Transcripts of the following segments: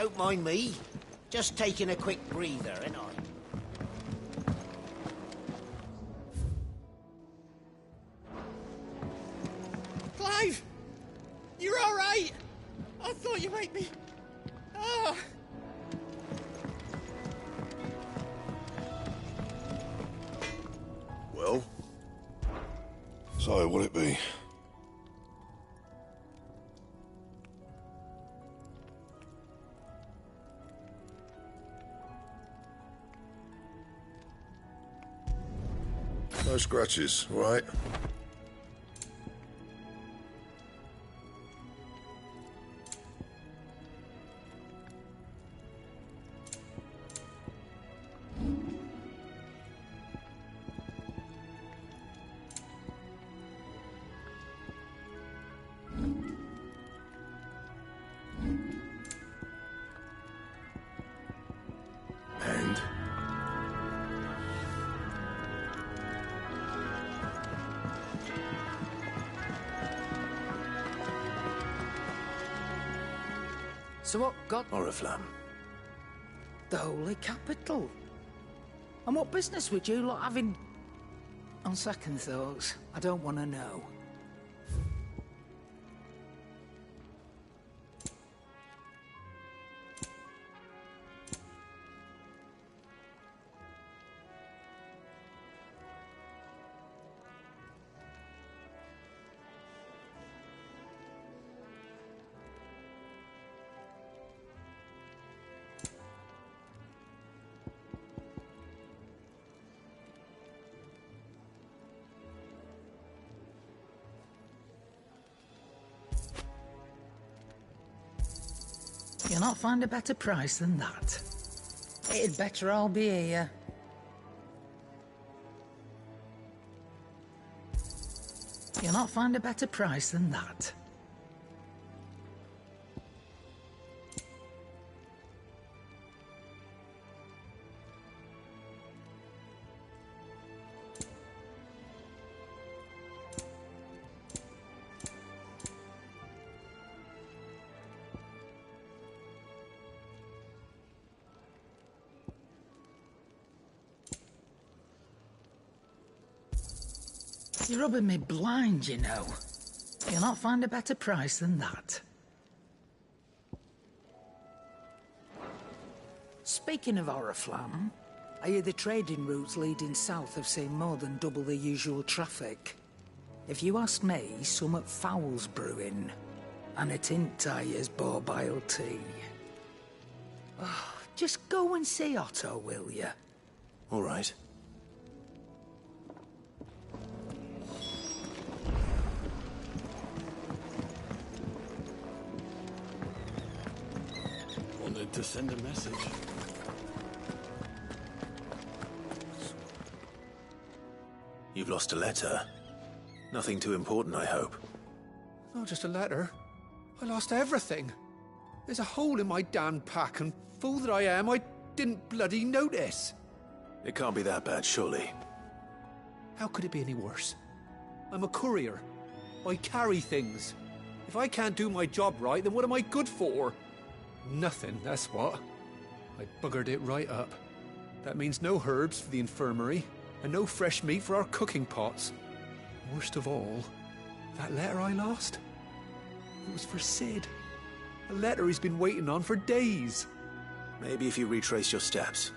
Don't mind me. Just taking a quick breather, ain't I? Clive! You're alright! I thought you might be... Ah! Well? So, what'll it be? No scratches, right? And? So what got Oriflamme. the Holy Capital? And what business would you lot having... On second thoughts, I don't want to know. You'll not find a better price than that. It'd better all be here. You'll not find a better price than that. You're rubbing me blind, you know. You'll not find a better price than that. Speaking of Oriflamme, I hear the trading routes leading south have seen more than double the usual traffic. If you ask me, summat foul's brewing. And a tint tires borbile tea. Oh, just go and see Otto, will you? All right. Wanted to send a message. You've lost a letter. Nothing too important, I hope. Not just a letter. I lost everything. There's a hole in my damn pack, and fool that I am, I didn't bloody notice. It can't be that bad, surely. How could it be any worse? I'm a courier. I carry things. If I can't do my job right, then what am I good for? Nothing, that's what. I buggered it right up. That means no herbs for the infirmary, and no fresh meat for our cooking pots. Worst of all, that letter I lost? It was for Sid. A letter he's been waiting on for days. Maybe if you retrace your steps.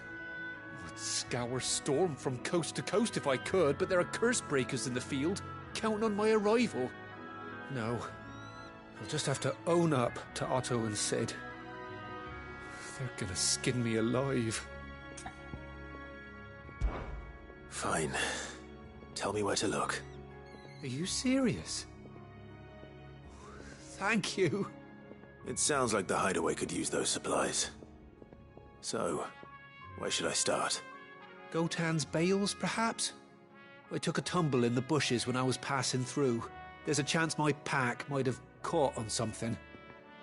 I'd scour Storm from coast to coast if I could, but there are curse breakers in the field, counting on my arrival. No, I'll just have to own up to Otto and Sid. They're gonna skin me alive. Fine. Tell me where to look. Are you serious? Thank you. It sounds like the hideaway could use those supplies. So, where should I start? Gotan's bales, perhaps? I took a tumble in the bushes when I was passing through. There's a chance my pack might have caught on something.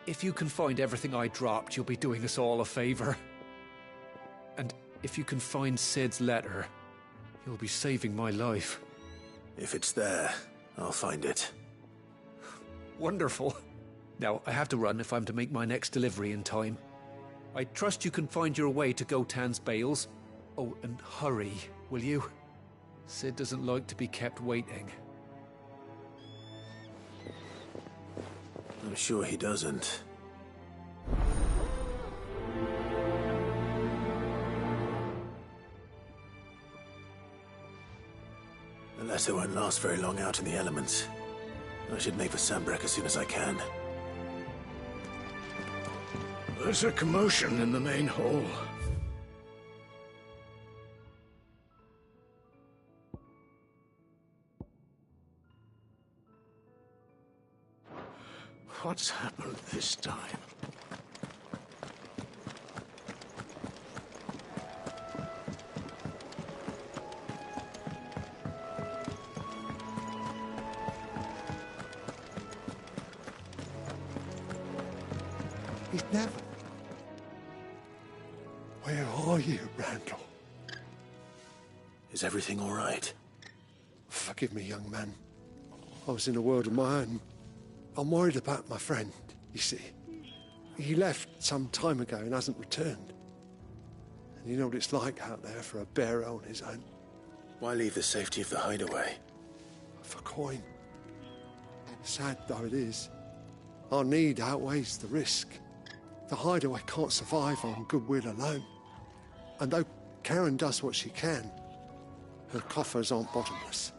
If you can find everything I dropped, you'll be doing us all a favor. And if you can find Sid's letter, you'll be saving my life. If it's there, I'll find it. Wonderful. Now, I have to run if I'm to make my next delivery in time. I trust you can find your way to Gotan's bales. Oh, and hurry, will you? Sid doesn't like to be kept waiting. I'm sure he doesn't. The letter won't last very long out in the elements. I should make for Sambrek as soon as I can. There's a commotion in the main hall. What's happened this time? He's never. Where are you, Randall? Is everything all right? Forgive me, young man. I was in a world of my own. I'm worried about my friend, you see. He left some time ago and hasn't returned. And you know what it's like out there for a bearer on his own. Why leave the safety of the hideaway? For coin. Sad though it is, our need outweighs the risk. The hideaway can't survive on goodwill alone. And though Karen does what she can, her coffers aren't bottomless.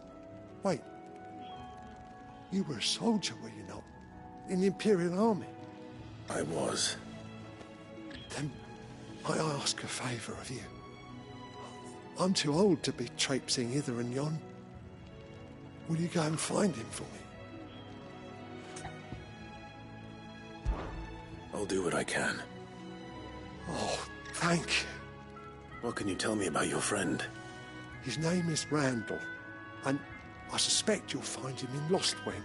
Wait. You were a soldier, were you not? In the Imperial Army? I was. Then I ask a favour of you. I'm too old to be traipsing hither and yon. Will you go and find him for me? I'll do what I can. Oh, thank you. What can you tell me about your friend? His name is Randall, and I suspect you'll find him in Lostwing.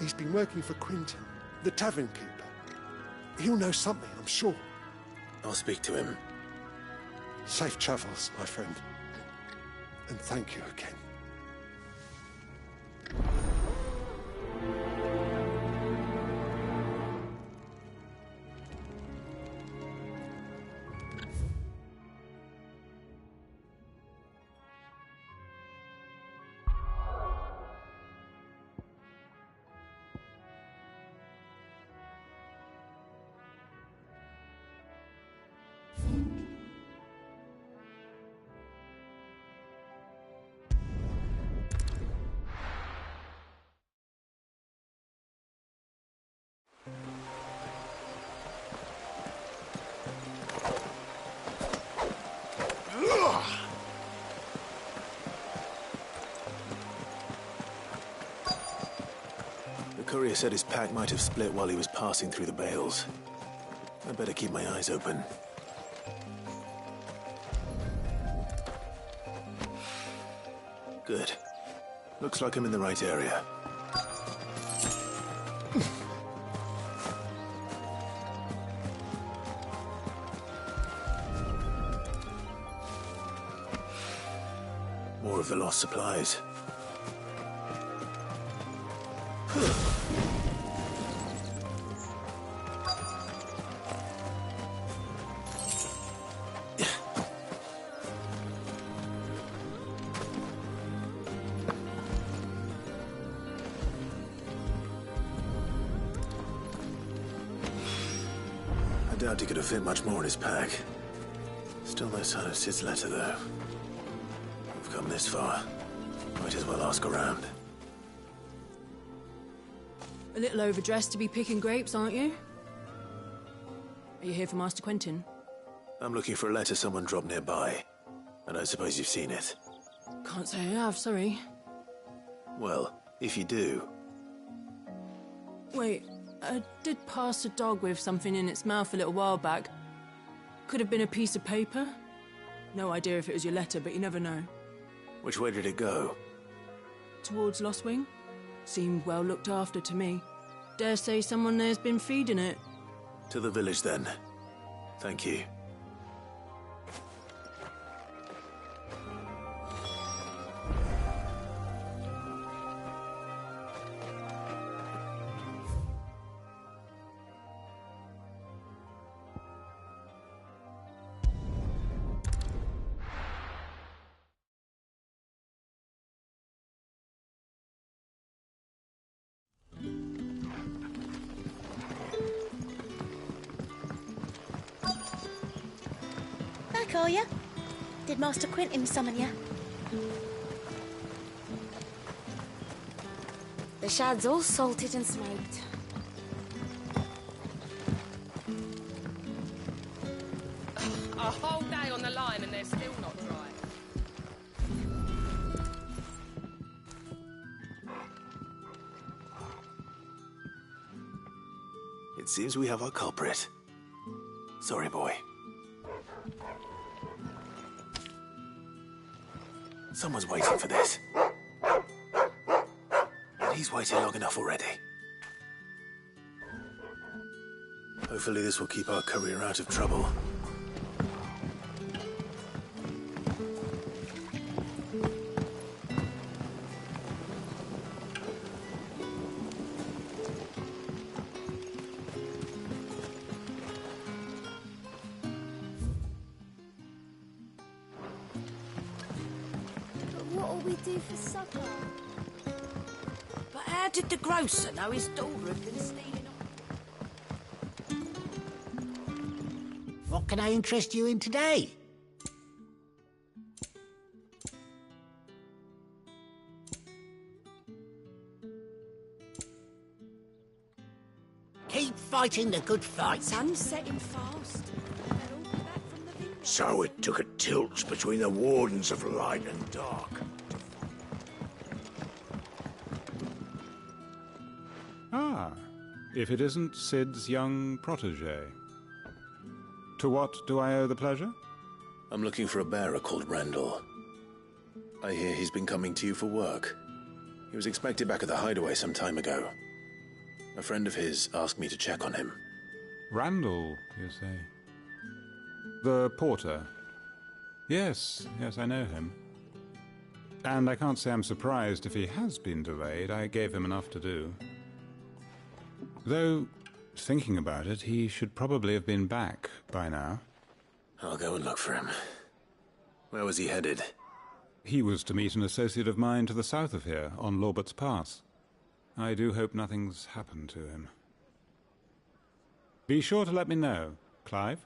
He's been working for Quinton, the tavern keeper. He'll know something, I'm sure. I'll speak to him. Safe travels, my friend. And thank you again. The courier said his pack might have split while he was passing through the bales. I better keep my eyes open. Good. Looks like I'm in the right area. More of the lost supplies. I doubt he could have fit much more in his pack. Still no sign of Sid's letter, though. We've come this far. Might as well ask around. A little overdressed to be picking grapes, aren't you? Are you here for Master Quentin? I'm looking for a letter someone dropped nearby. And I suppose you've seen it. Can't say I have, sorry. Well, if you do... Wait, I did pass a dog with something in its mouth a little while back. Could have been a piece of paper. No idea if it was your letter, but you never know. Which way did it go? Towards Lostwing? Seemed well looked after to me. Dare say someone there's been feeding it. To the village, then. Thank you. for you? Did Master Quentin summon you? The shad's all salted and smoked. A whole day on the line and they're still not dry. It seems we have our culprit. Sorry, boy. Someone's waiting for this. And he's waited long enough already. Hopefully this will keep our career out of trouble. What'll we do for supper? But how did the grocer know his daughter had been stealing on? What can I interest you in today? Keep fighting the good fight. Sun's setting fast. They'll all be back from the vineyard. So it took a tilt between the Wardens of Light and Dark. Ah, if it isn't Sid's young protege. To what do I owe the pleasure? I'm looking for a bearer called Randall. I hear he's been coming to you for work. He was expected back at the hideaway some time ago. A friend of his asked me to check on him. Randall, you say? The porter? Yes, I know him. And I can't say I'm surprised if he has been delayed. I gave him enough to do. Though, thinking about it, he should probably have been back by now. I'll go and look for him. Where was he headed? He was to meet an associate of mine to the south of here, on Lorbert's Pass. I do hope nothing's happened to him. Be sure to let me know, Clive.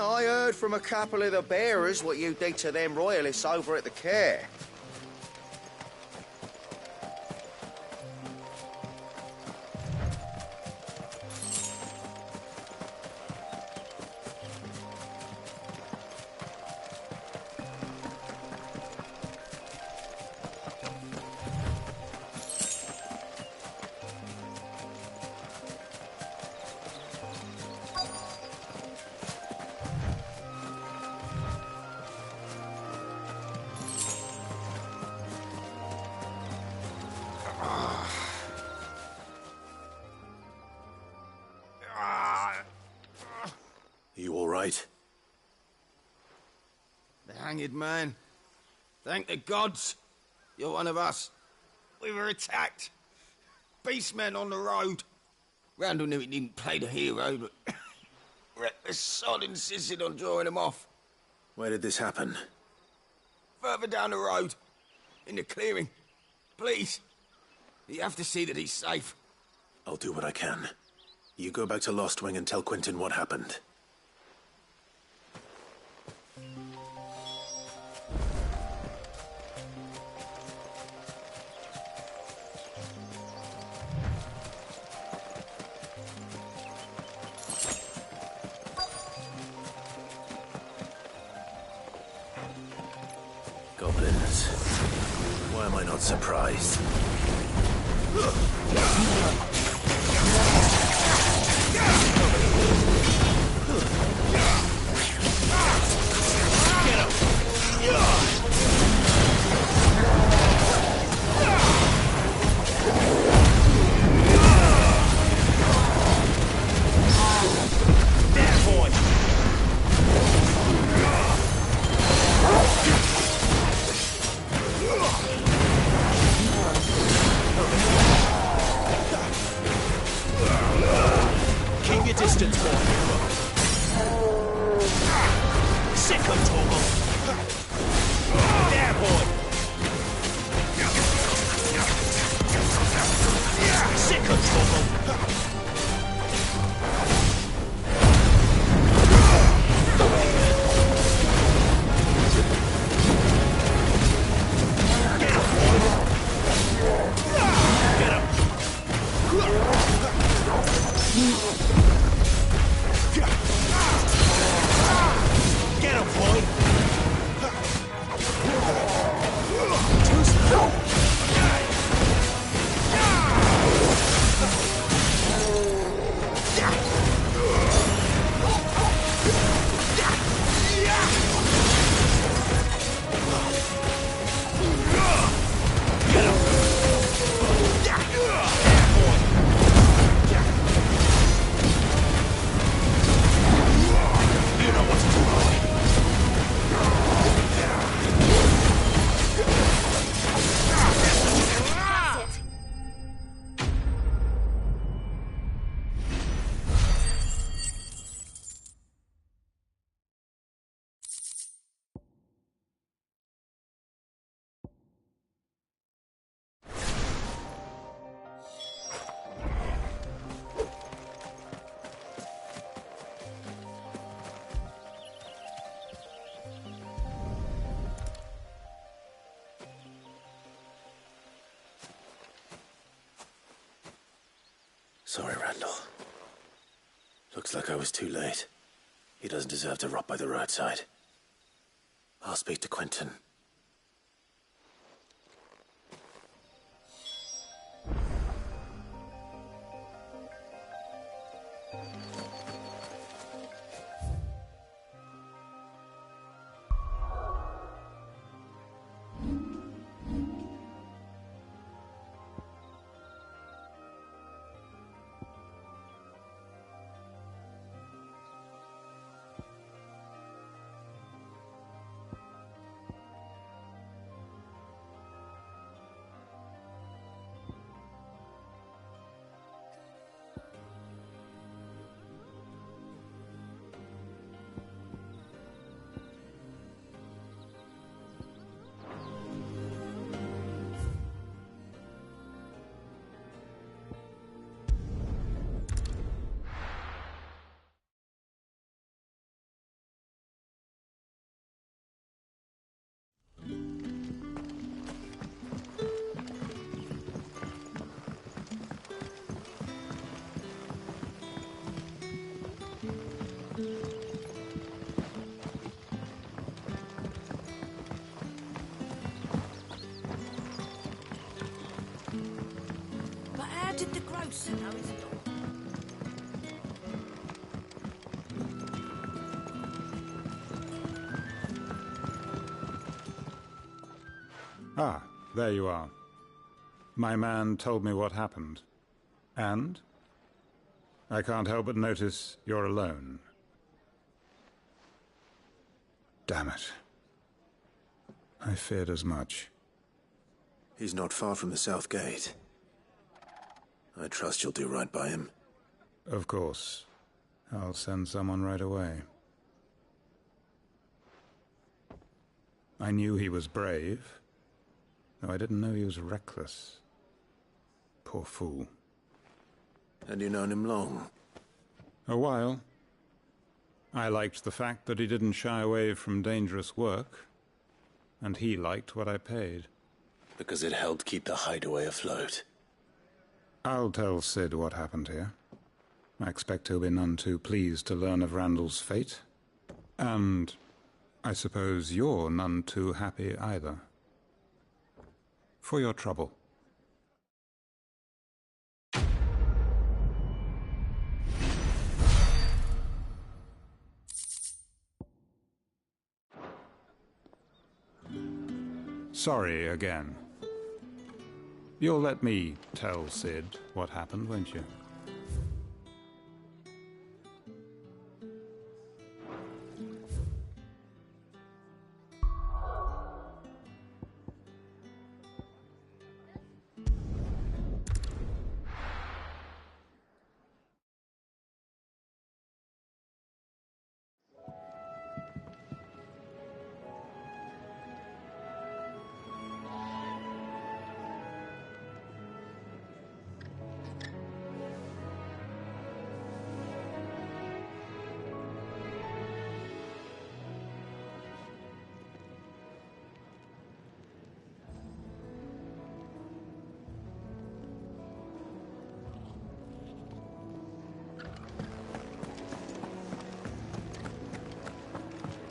I heard from a couple of the bearers what you did to them royalists over at the Care. right? The hanged man. Thank the gods. You're one of us. We were attacked. Beastmen on the road. Randall knew he didn't play the hero, but reckless sod insisted on drawing him off. Where did this happen? Further down the road. In the clearing. Please. You have to see that he's safe. I'll do what I can. You go back to Lost Wing and tell Quentin what happened. Goblins. Why am I not surprised? Keep your distance, boy. Sick of Torgal. There, boy. Sick of Torgal. Sorry, Randall. Looks like I was too late. He doesn't deserve to rot by the roadside. I'll speak to Quentin. Did the grocer know his dog? Ah, there you are. My man told me what happened. And? I can't help but notice you're alone. Damn it. I feared as much. He's not far from the South Gate. I trust you'll do right by him. Of course. I'll send someone right away. I knew he was brave, though I didn't know he was reckless. Poor fool. And you've known him long? A while. I liked the fact that he didn't shy away from dangerous work, and he liked what I paid. Because it helped keep the hideaway afloat. I'll tell Sid what happened here. I expect he'll be none too pleased to learn of Randall's fate. And I suppose you're none too happy either. For your trouble. Sorry again. You'll let me tell Sid what happened, won't you?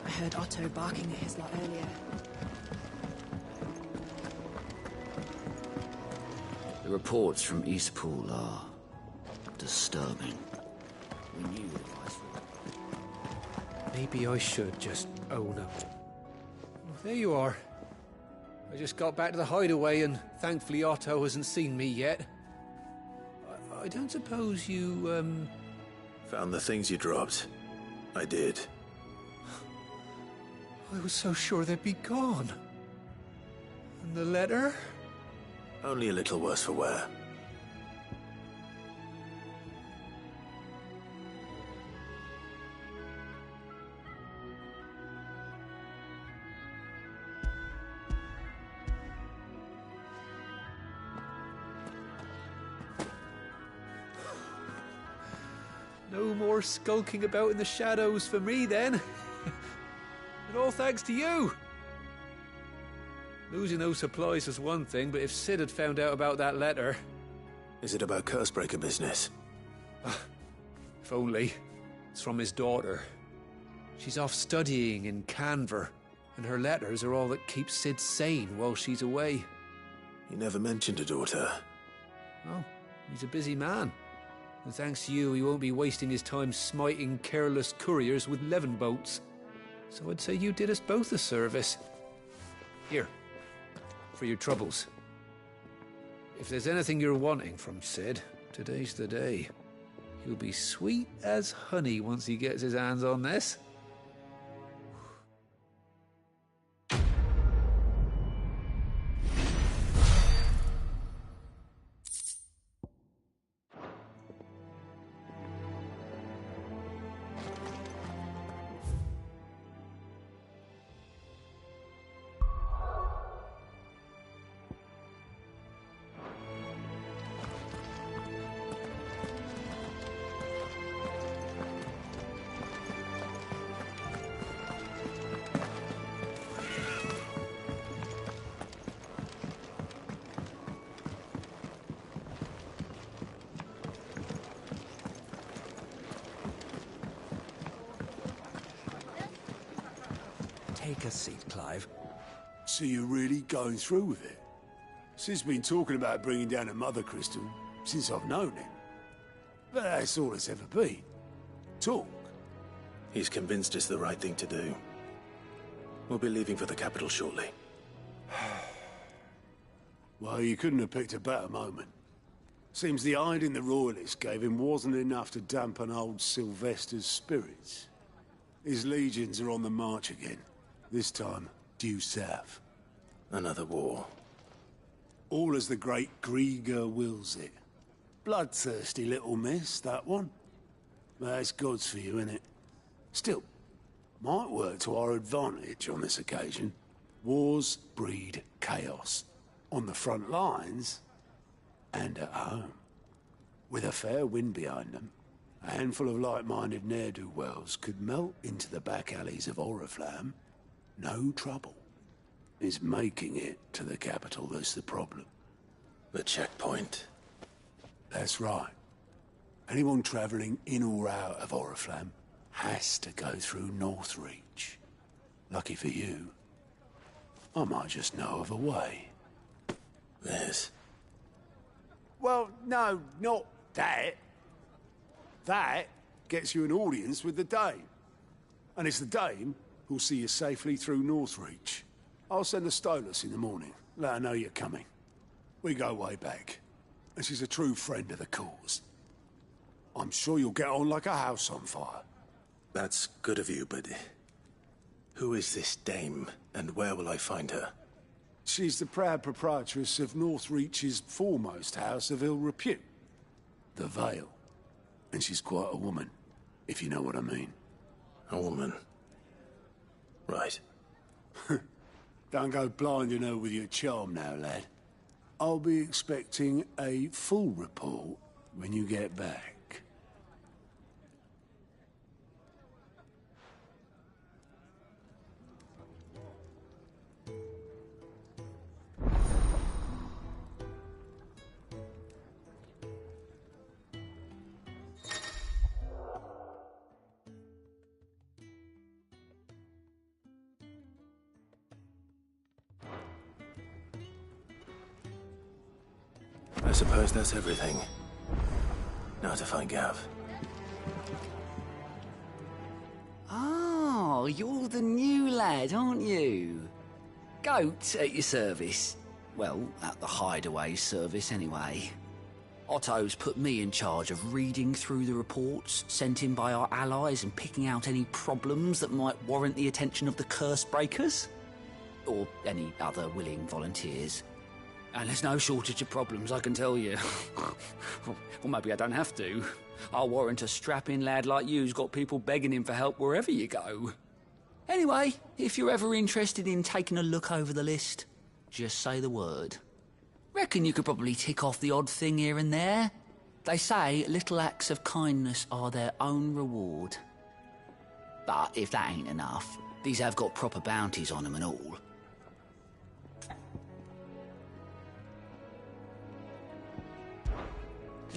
I heard Otto barking at his lot earlier. The reports from Eastpool are disturbing. We knew the viceroy. Maybe I should just own up. Well, there you are. I just got back to the hideaway and thankfully Otto hasn't seen me yet. I don't suppose you, Found the things you dropped. I did. I was so sure they'd be gone. And the letter? Only a little worse for wear. No more skulking about in the shadows for me, then. And all thanks to you. Losing those supplies was one thing, but if Sid had found out about that letter... Is it about Cursebreaker business? If only. It's from his daughter. She's off studying in Canver, and her letters are all that keeps Sid sane while she's away. You never mentioned a daughter. Oh, he's a busy man. And thanks to you, he won't be wasting his time smiting careless couriers with levin boats. So I'd say you did us both a service. Here, for your troubles. If there's anything you're wanting from Sid, today's the day. He'll be sweet as honey once he gets his hands on this. Take a seat, Clive. So you're really going through with it? Sid's been talking about bringing down a mother crystal since I've known him. But that's all it's ever been. Talk. He's convinced it's the right thing to do. We'll be leaving for the capital shortly. Well, you couldn't have picked a better moment. Seems the hiding the Royalists gave him wasn't enough to dampen old Sylvester's spirits. His legions are on the march again, This time, due south. Another war. All as the great Grieger wills it. Bloodthirsty little miss, that one. But it's God's for you, innit? Still, might work to our advantage on this occasion. Wars breed chaos. On the front lines, and at home. With a fair wind behind them, a handful of like-minded ne'er-do-wells could melt into the back alleys of Oriflamme. No trouble. It's making it to the capital that's the problem. The checkpoint. That's right. Anyone travelling in or out of Oriflamme has to go through Northreach. Lucky for you, I might just know of a way. This? Well, no, not that. That gets you an audience with the Dame. And it's the Dame who'll see you safely through Northreach. I'll send a Stolas in the morning. Let her know you're coming. We go way back. And she's a true friend of the cause. I'm sure you'll get on like a house on fire. That's good of you, but... who is this Dame, and where will I find her? She's the proud proprietress of Northreach's foremost house of ill repute. The Vale. And she's quite a woman, if you know what I mean. A woman? Right. Don't go blinding her with your charm now, lad. I'll be expecting a full report when you get back. I suppose that's everything. Now to find Gav. Oh, you're the new lad, aren't you? Goat at your service. Well, at the hideaway service, anyway. Otto's put me in charge of reading through the reports sent in by our allies and picking out any problems that might warrant the attention of the curse breakers. Or any other willing volunteers. And there's no shortage of problems, I can tell you. Well, maybe I don't have to. I'll warrant a strapping lad like you's got people begging him for help wherever you go. Anyway, if you're ever interested in taking a look over the list, just say the word. Reckon you could probably tick off the odd thing here and there. They say little acts of kindness are their own reward. But if that ain't enough, these have got proper bounties on them and all.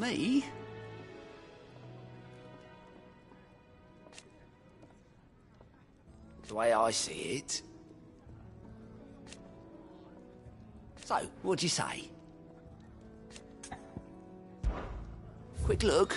Me? The way I see it. So, what'd you say? Quick look.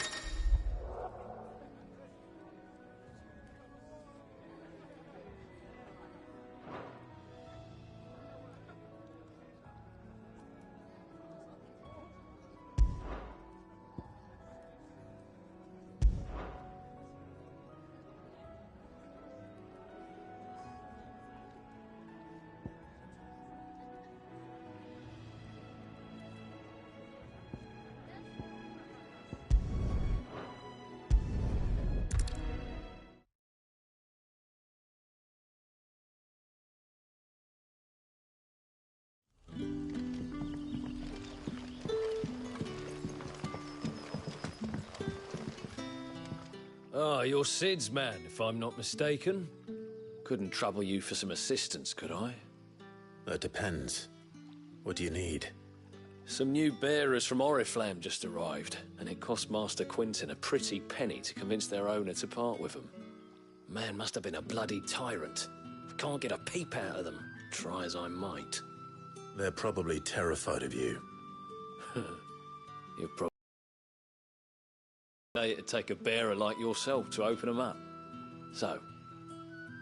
Ah, you're Sid's man, if I'm not mistaken. Couldn't trouble you for some assistance, could I? That depends. What do you need? Some new bearers from Oriflamme just arrived, and it cost Master Quintin a pretty penny to convince their owner to part with them. Man must have been a bloody tyrant. Can't get a peep out of them, try as I might. They're probably terrified of you. You've probably... It'd take a bearer like yourself to open them up. So,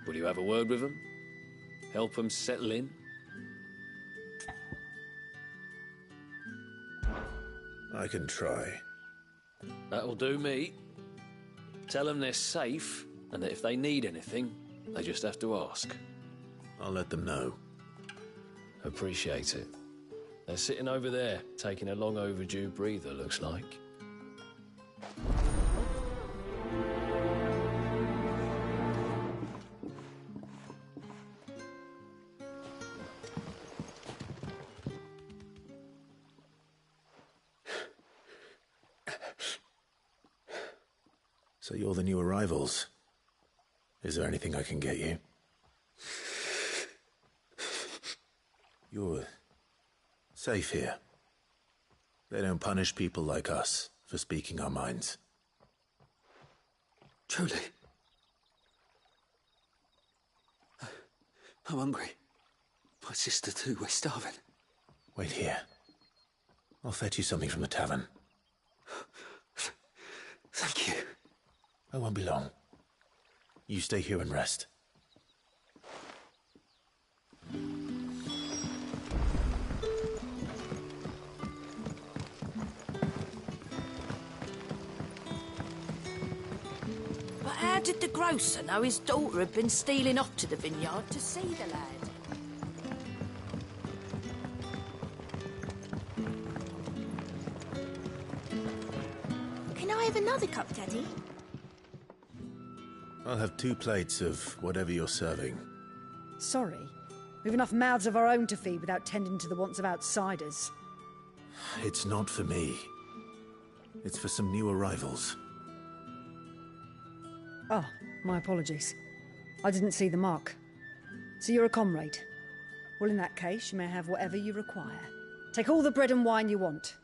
will you have a word with them? Help them settle in? I can try. That'll do me. Tell them they're safe, and that if they need anything, they just have to ask. I'll let them know. Appreciate it. They're sitting over there, taking a long overdue breather, looks like. So you're the new arrivals. Is there anything I can get you? You're safe here. They don't punish people like us for speaking our minds. Truly. I'm hungry. My sister too, we're starving. Wait here. I'll fetch you something from the tavern. Thank you. I won't be long. You stay here and rest. But how did the grocer know his daughter had been stealing off to the vineyard to see the lad? Can I have another cup, Daddy? I'll have 2 plates of whatever you're serving. Sorry. We've enough mouths of our own to feed without tending to the wants of outsiders. It's not for me. It's for some new arrivals. Oh, my apologies. I didn't see the mark. So you're a comrade. Well, in that case, you may have whatever you require. Take all the bread and wine you want.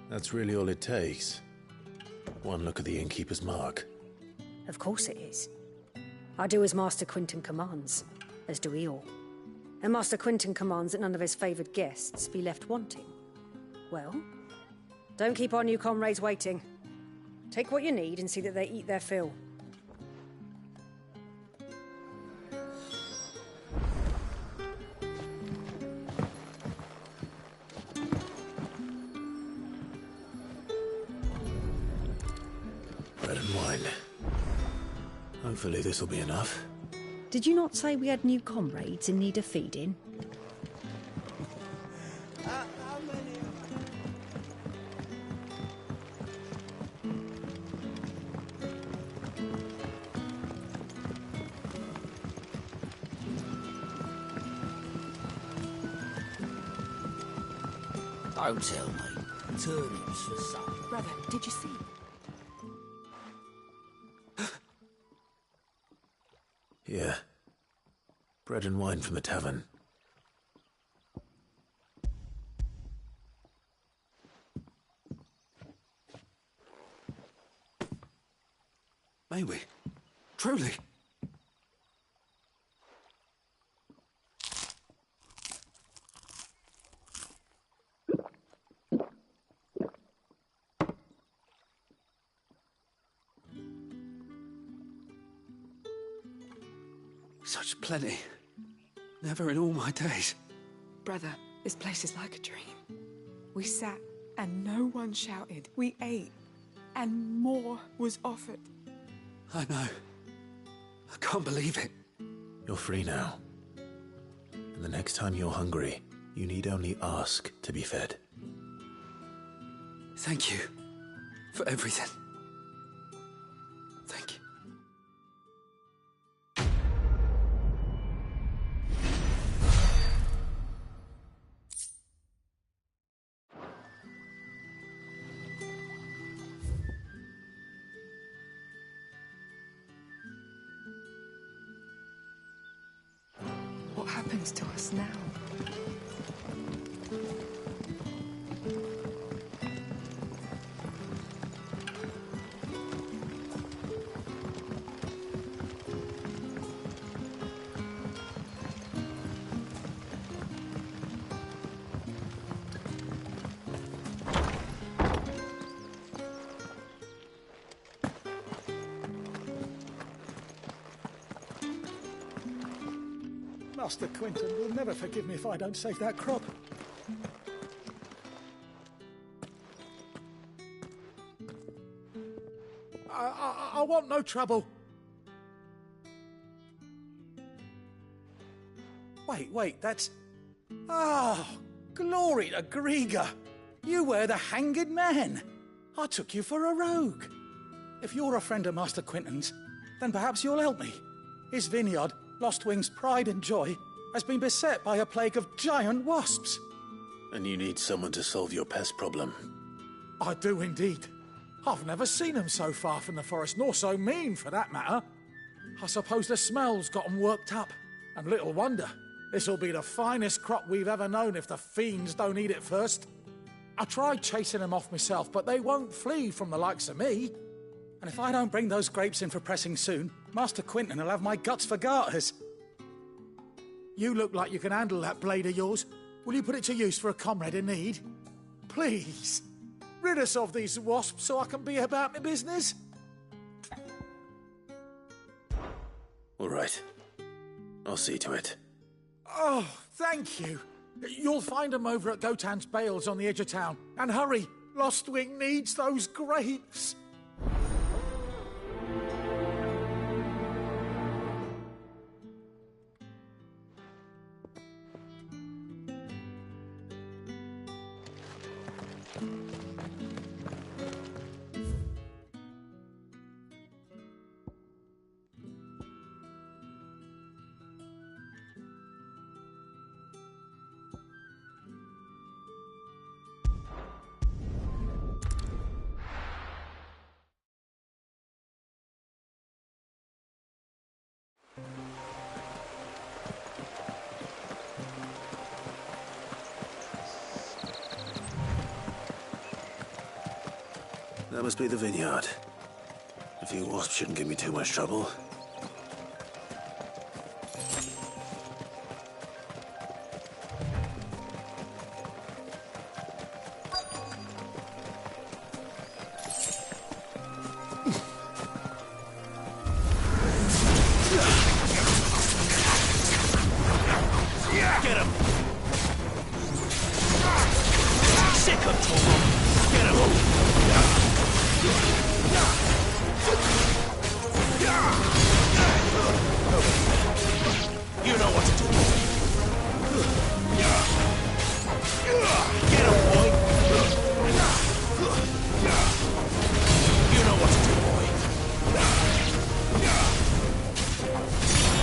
That's really all it takes. One look at the innkeeper's mark. Of course it is. I do as Master Quinton commands, as do we all. And Master Quinton commands that none of his favoured guests be left wanting. Well, don't keep our new comrades waiting. Take what you need and see that they eat their fill. Bread and wine. Hopefully this'll be enough. Did you not say we had new comrades in need of feeding? Don't tell me. Turnips for supper. Brother, did you see? Here. Bread and wine from the tavern. May we? Truly? Such plenty. Never in all my days. Brother, this place is like a dream. We sat and no one shouted. We ate and more was offered. I know. I can't believe it. You're free now. And the next time you're hungry, you need only ask to be fed. Thank you for everything. Thank you. What happens to us now? Master Quinton will never forgive me if I don't save that crop. I want no trouble. Wait, that's... Oh, glory to Grieger! You were the hanged man! I took you for a rogue. If you're a friend of Master Quinton's, then perhaps you'll help me. His vineyard, Lostwing's pride and joy, has been beset by a plague of giant wasps. And you need someone to solve your pest problem. I do indeed. I've never seen them so far from the forest, nor so mean, for that matter. I suppose the smell's got them worked up. And little wonder. This'll be the finest crop we've ever known if the fiends don't eat it first. I tried chasing them off myself, but they won't flee from the likes of me. And if I don't bring those grapes in for pressing soon, Master Quinton will have my guts for garters. You look like you can handle that blade of yours. Will you put it to use for a comrade in need? Please, rid us of these wasps so I can be about my business. All right. I'll see to it. Oh, thank you. You'll find them over at Gotan's Bales on the edge of town. And hurry, Lostwing needs those grapes. That must be the vineyard. A few wasps shouldn't give me too much trouble. Get him! Sick of trouble! Get him! You know what to do. Get him, boy. You know what to do, boy.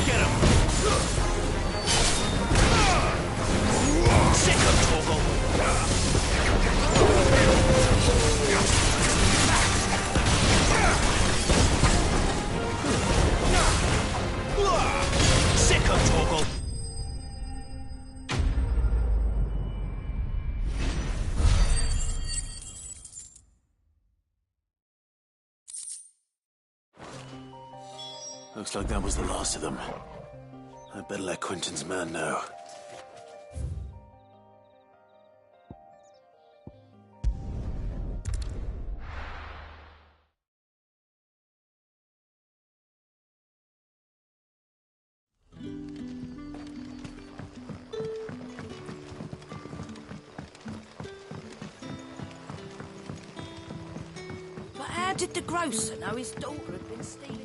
Get him. Sick of trouble. Sick of Toggle. Looks like that was the last of them. I'd better let Quinton's man know. But how did the grocer know his daughter had been stealing?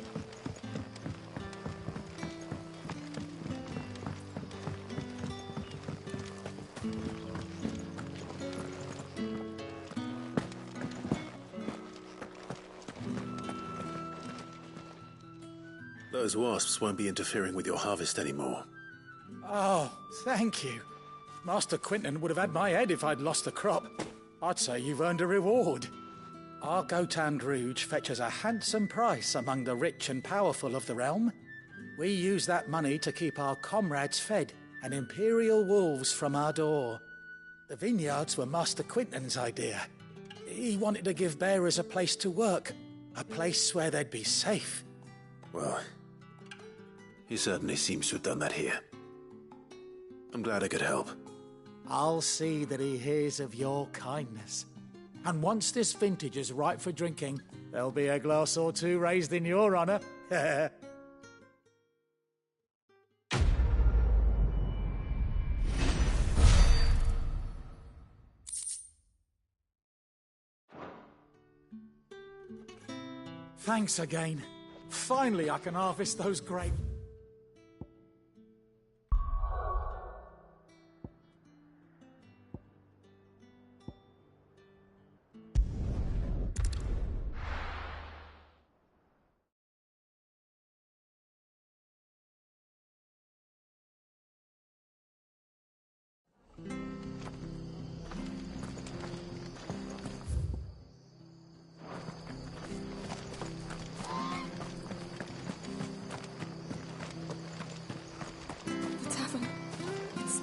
Those wasps won't be interfering with your harvest anymore. Oh, thank you. Master Quinton would have had my head if I'd lost the crop. I'd say you've earned a reward. Our Gotan Rouge fetches a handsome price among the rich and powerful of the realm. We use that money to keep our comrades fed and imperial wolves from our door. The vineyards were Master Quinton's idea. He wanted to give bearers a place to work, a place where they'd be safe. Well, he certainly seems to have done that here. I'm glad I could help. I'll see that he hears of your kindness. And once this vintage is ripe for drinking, there'll be a glass or two raised in your honor. Thanks again. Finally, I can harvest those grapes.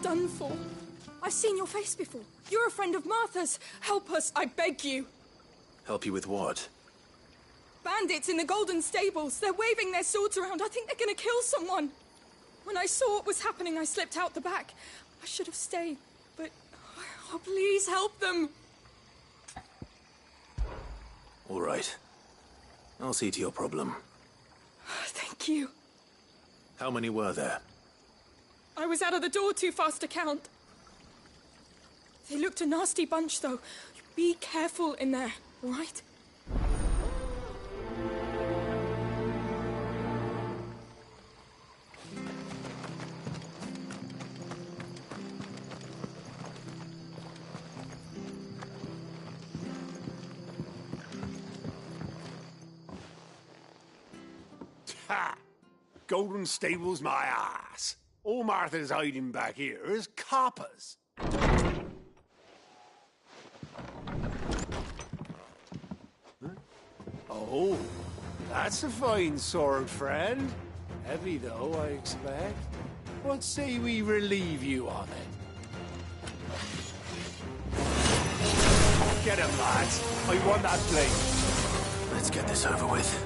done for. I've seen your face before. You're a friend of Martha's. Help us, I beg you. Help you with what? Bandits in the Golden Stables. They're waving their swords around. I think they're gonna kill someone. When I saw what was happening, I slipped out the back. I should have stayed, but... Oh, please help them. All right. I'll see to your problem. Thank you. How many were there? I was out of the door too fast to count. They looked a nasty bunch, though. Be careful in there, all right? Ha! Golden Stables my ass. All Martha's hiding back here is coppers. Huh? Oh, that's a fine sword, friend. Heavy, though, I expect. What say we relieve you on it? Get him, lads. I want that blade. Let's get this over with.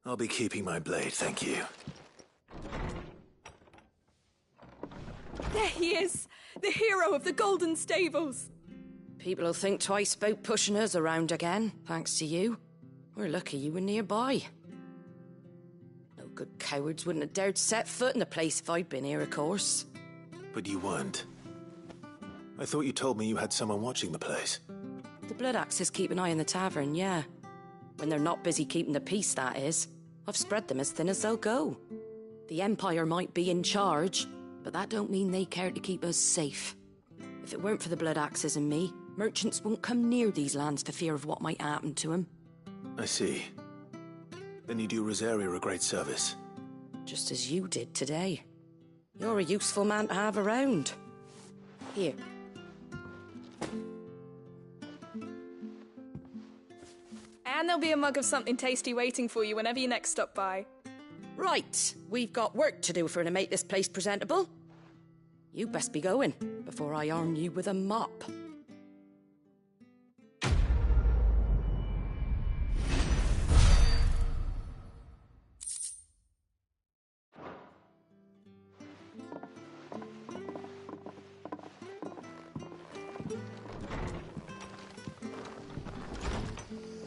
I'll be keeping my blade, thank you. There he is! The hero of the Golden Stables! People will think twice about pushing us around again, thanks to you. We're lucky you were nearby. No good cowards wouldn't have dared set foot in the place if I'd been here, of course. But you weren't. I thought you told me you had someone watching the place. The Blood Axes keep an eye on the tavern, yeah. When they're not busy keeping the peace, that is. I've spread them as thin as they'll go. The Empire might be in charge, but that don't mean they care to keep us safe. If it weren't for the Blood Axes and me, merchants won't come near these lands for fear of what might happen to them. I see. Then you do Rosaria a great service. Just as you did today. You're a useful man to have around. Here. And there'll be a mug of something tasty waiting for you whenever you next stop by. Right, we've got work to do for to make this place presentable. You best be going, before I arm you with a mop.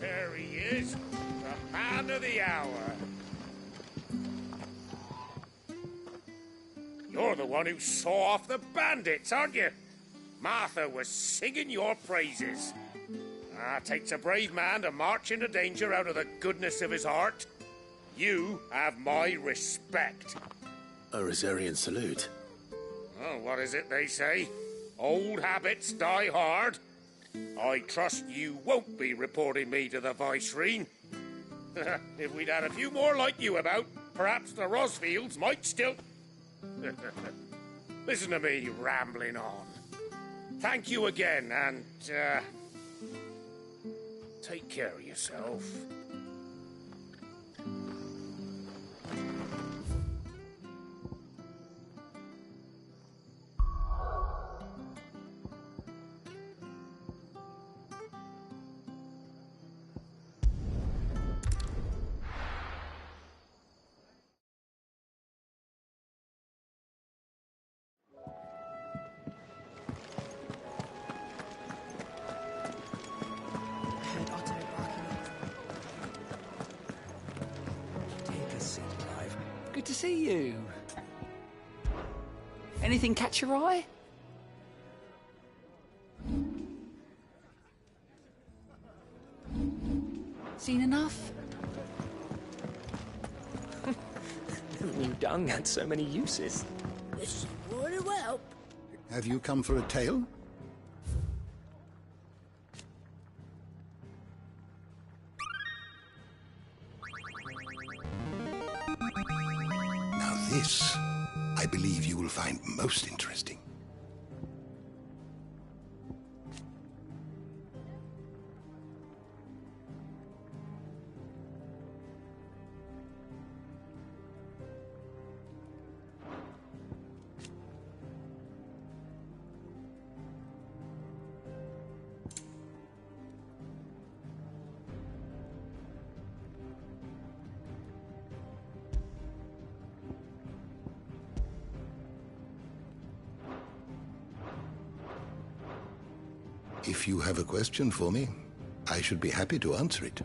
There he is, the man of the hour. You're the one who saw off the bandits, aren't you? Martha was singing your praises. Takes a brave man to march into danger out of the goodness of his heart. You have my respect. A Rosarian salute. Oh, what is it they say? Old habits die hard. I trust you won't be reporting me to the Viceroy. If we'd had a few more like you about, perhaps the Rosfields might still... Listen to me rambling on. Thank you again, and, take care of yourself. see you. Anything catch your eye? Seen enough? Never knew dung had so many uses. This would help. Have you come for a tale? Now this, I believe you will find most interesting. If you have a question for me, I should be happy to answer it.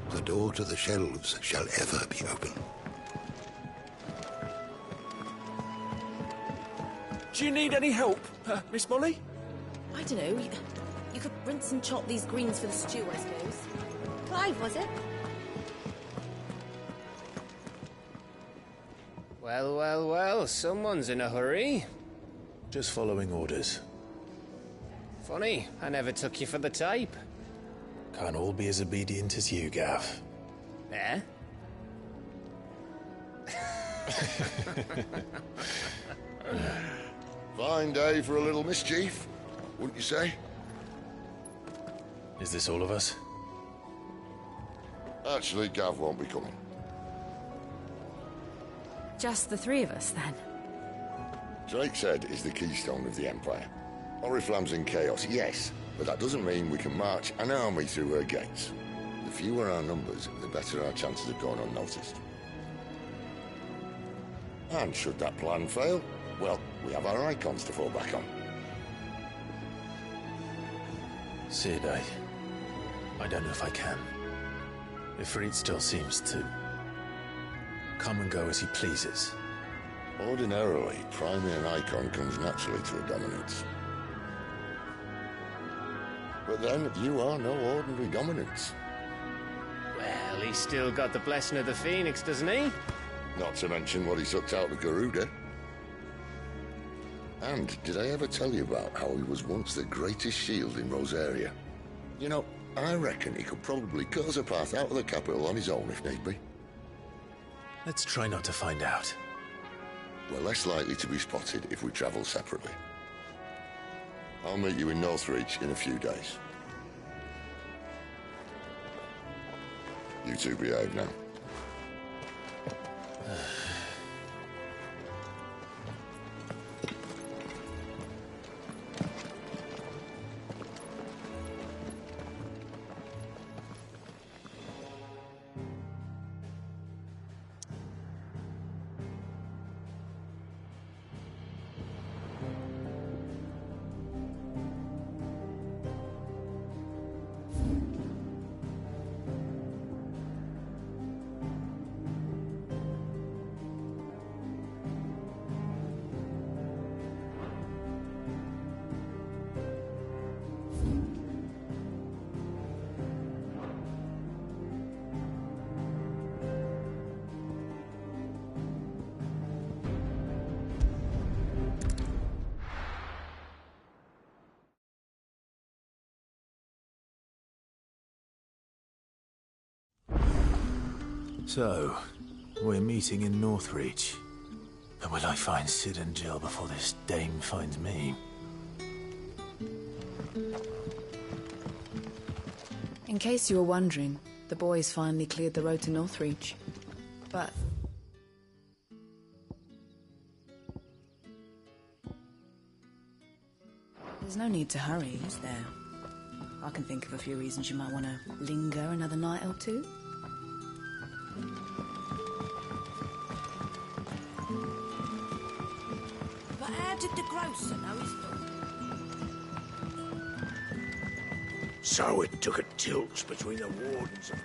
The door to the shelves shall ever be open. Do you need any help, Miss Molly? I don't know. You could rinse and chop these greens for the stew, I suppose. Clive, was it? Well, well, well, someone's in a hurry. Just following orders. Funny, I never took you for the type. Can't all be as obedient as you, Gav. Eh? Fine day for a little mischief, wouldn't you say? Is this all of us? Actually, Gav won't be coming. Just the three of us, then? Drake's Head is the keystone of the Empire. Oriflamme's in chaos, yes, but that doesn't mean we can march an army through her gates. The fewer our numbers, the better our chances of going unnoticed. And should that plan fail, well, we have our icons to fall back on. Sid, I don't know if I can. Ifrit still seems to come and go as he pleases. Ordinarily, priming an icon comes naturally to a dominance. But then, you are no ordinary dominance. Well, he's still got the blessing of the Phoenix, doesn't he? Not to mention what he sucked out of Garuda. And did I ever tell you about how he was once the greatest shield in Rosaria? You know, I reckon he could probably cut us a path out of the capital on his own if need be. Let's try not to find out. We're less likely to be spotted if we travel separately. I'll meet you in Northreach in a few days. You two behave now. So, we're meeting in Northreach. But will I find Sid and Jill before this dame finds me? In case you were wondering, the boys finally cleared the road to Northreach. But there's no need to hurry, is there? I can think of a few reasons you might want to linger another night or two. But how did the grocer know his dog? So it took a tilt between the wardens of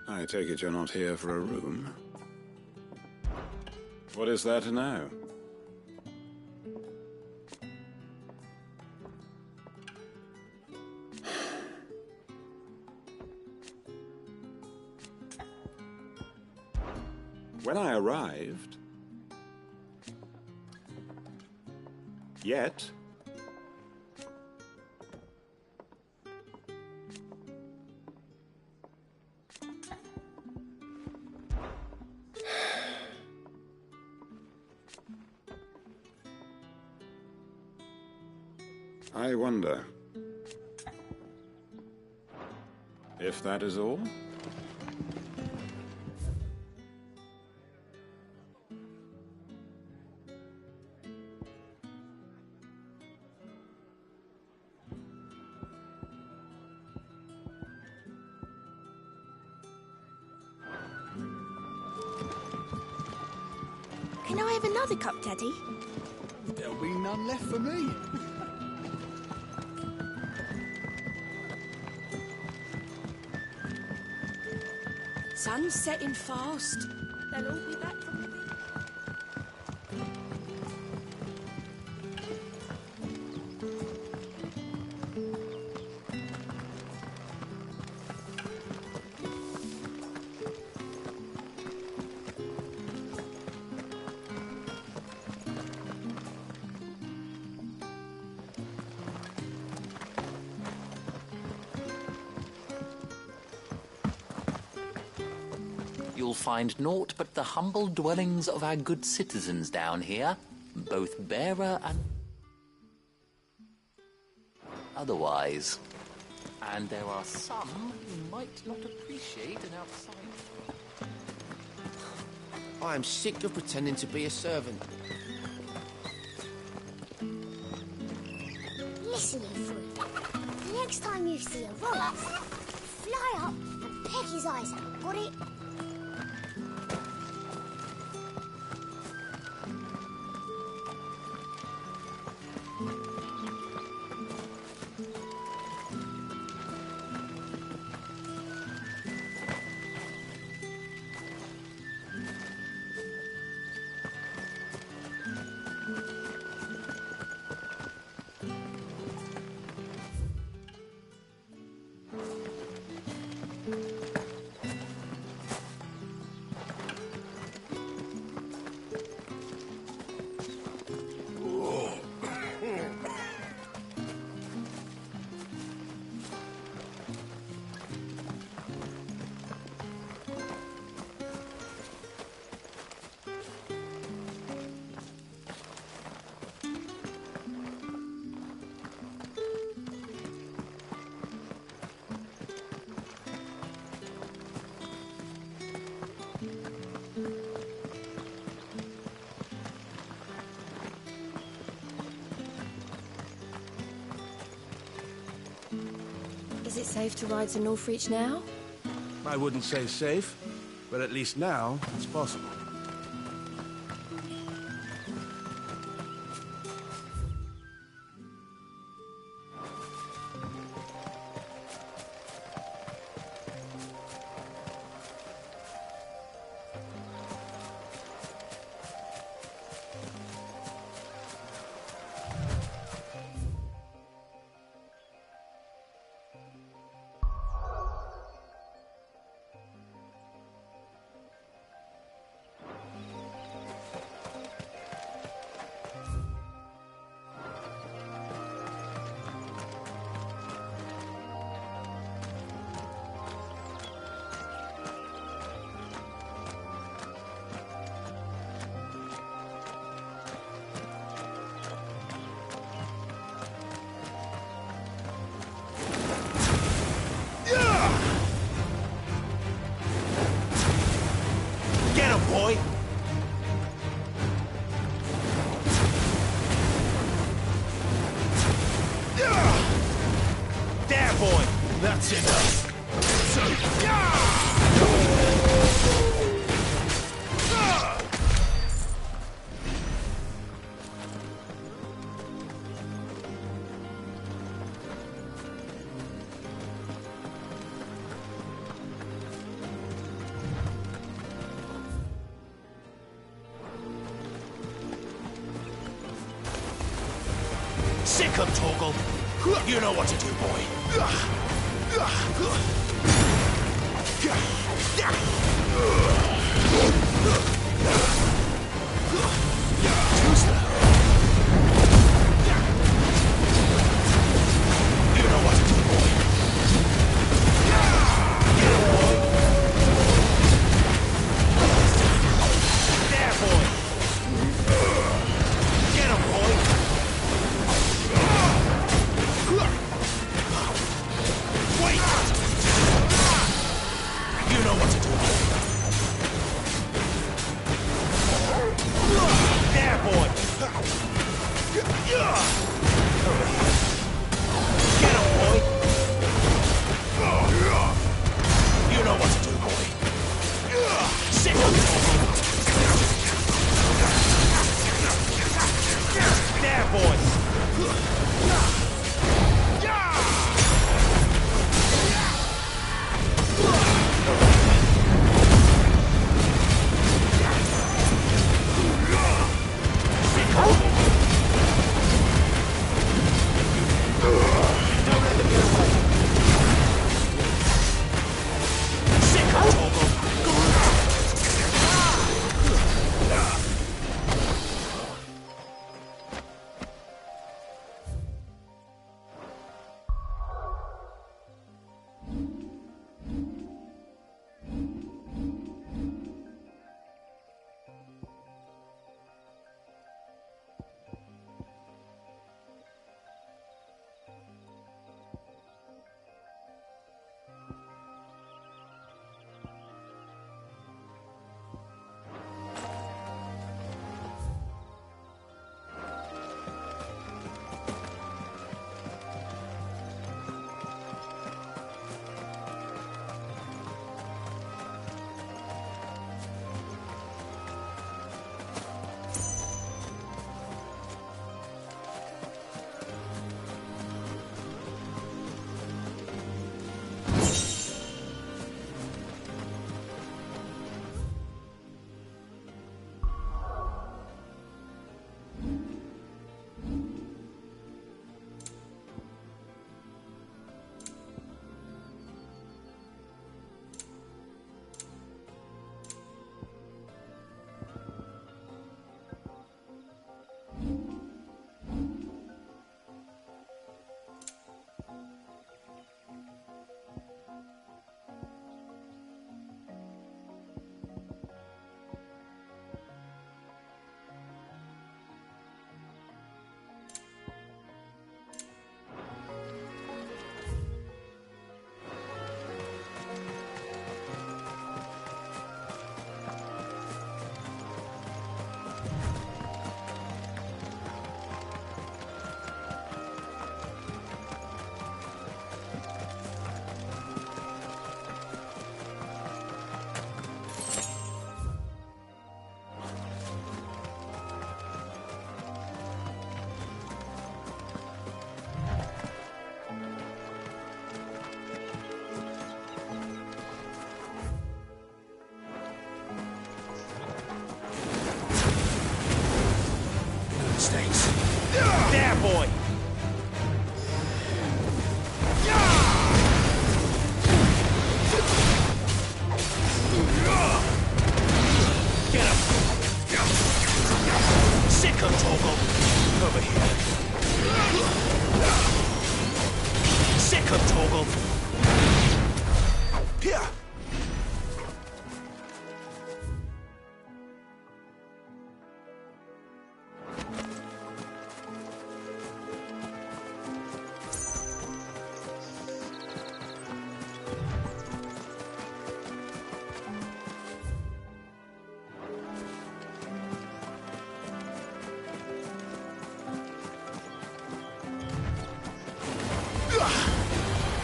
I take it you're not here for a room? What is there to know? When I arrived... Yet... I wonder if that is all? Can I have another cup, Daddy? There'll be none left for me. Sun's setting fast. They'll all be back from the... You'll find naught but the humble dwellings of our good citizens down here, both bearer and otherwise. And there are some you might not appreciate an outside. I am sick of pretending to be a servant. Listen, you fool. The next time you see a rogue, fly up and peck his eyes out, got it? Is it safe to ride to Northreach now? I wouldn't say safe, but at least now it's possible. That's enough. So, sick of Torgal. You know what to do, boy. Too slow. You know what to do, boy. Get him, boy. There, boy. Get him, boy. Wait! You know what to do. There, boy!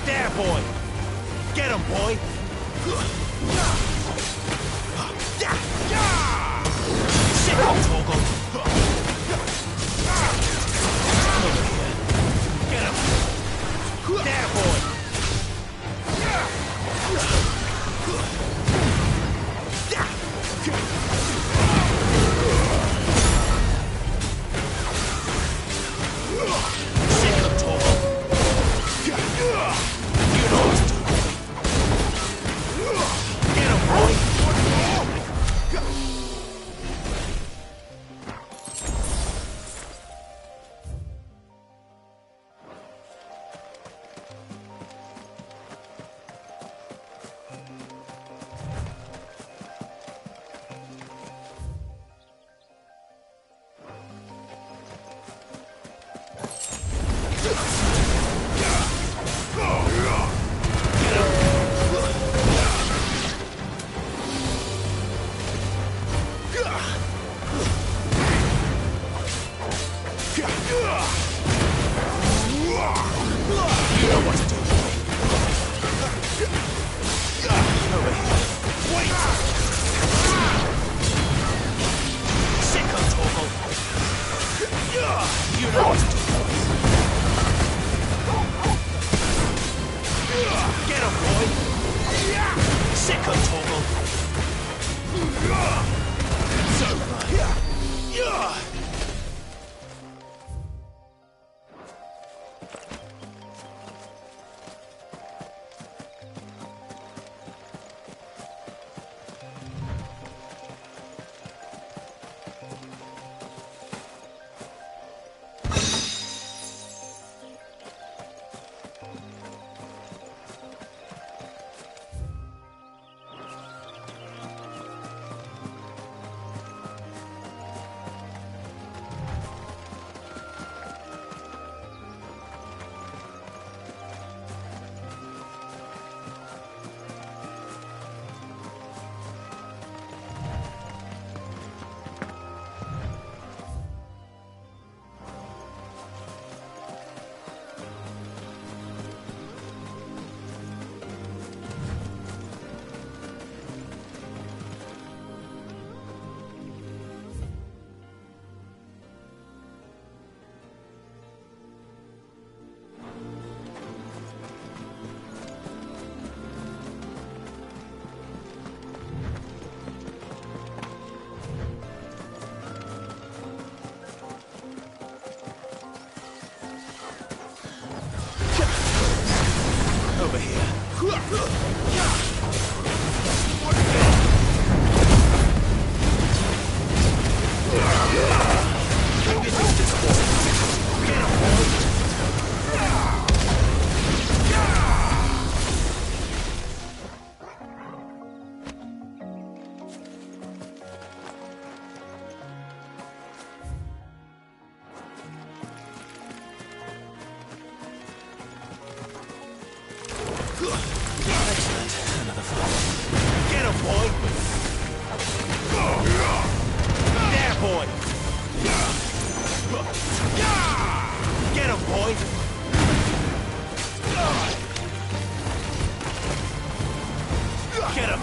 There, boy! Get him, boy! Sick on Torgal! Get him! There, boy! Sick on Torgal! You know what to do. Get him, boy! Over here. Excellent. Another flower. Get him, boy! There, boy! Get him, boy! Get him!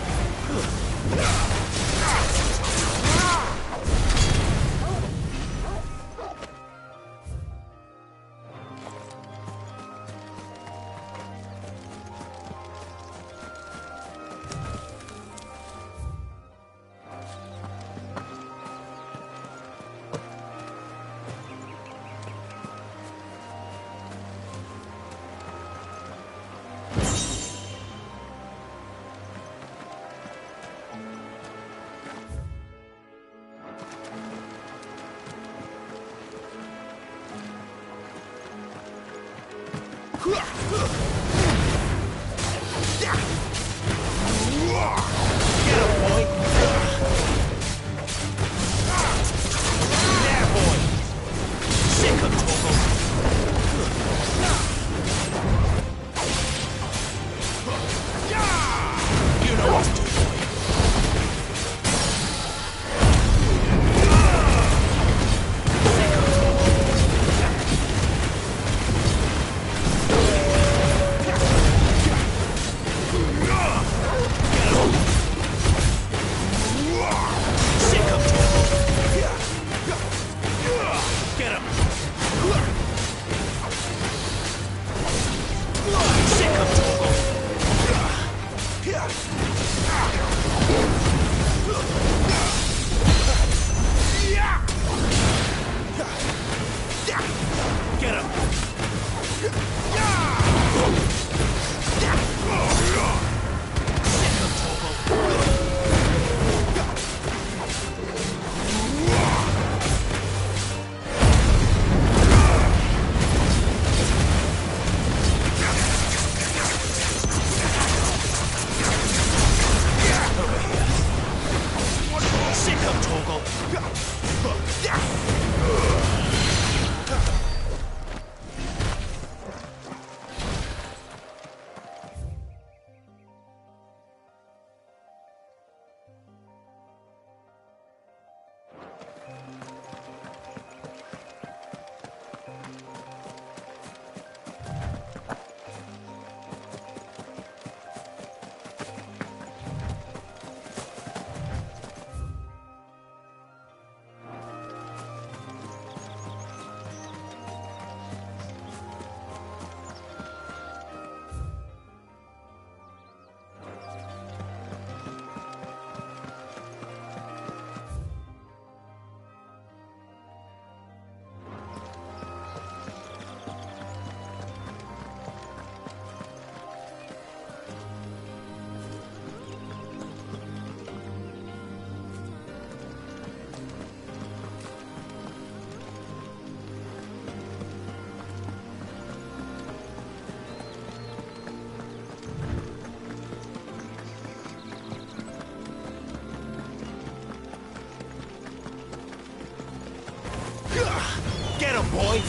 Get him, boy!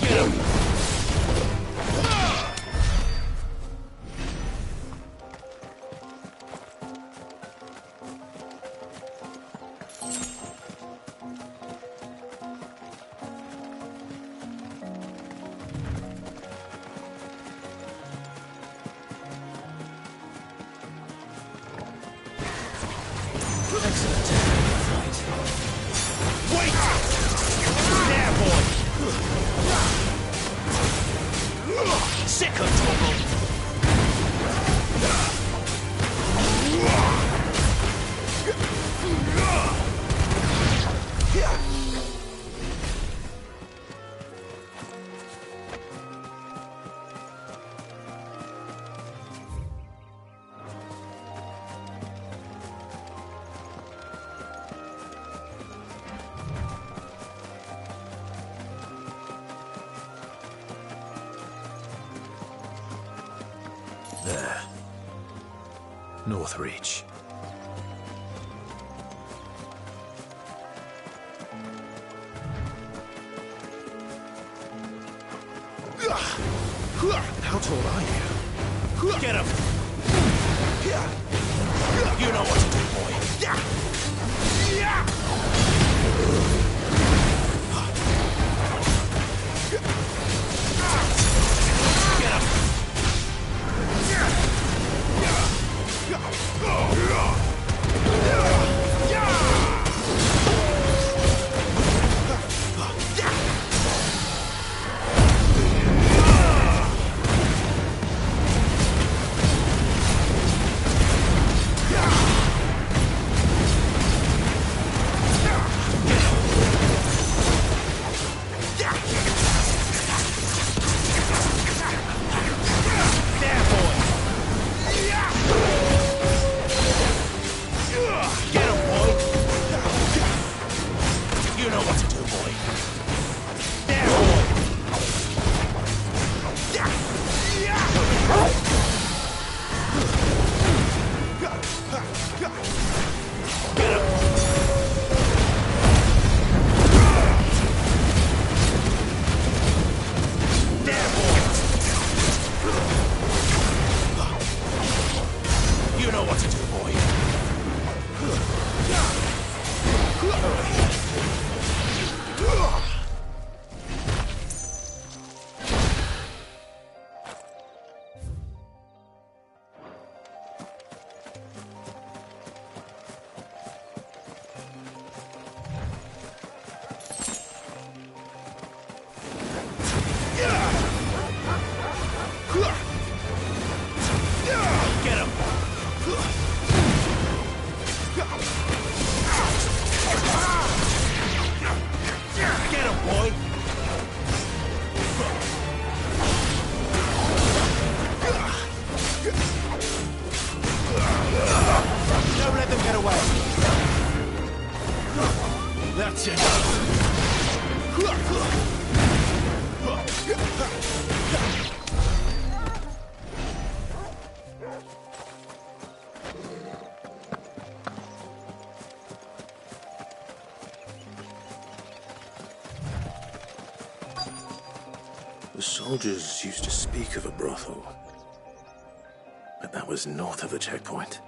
Get him! There. Northreach. How tall are you? Get him! You know what to do, boy. Get him! away. That's it. The soldiers used to speak of a brothel, but that was north of the checkpoint.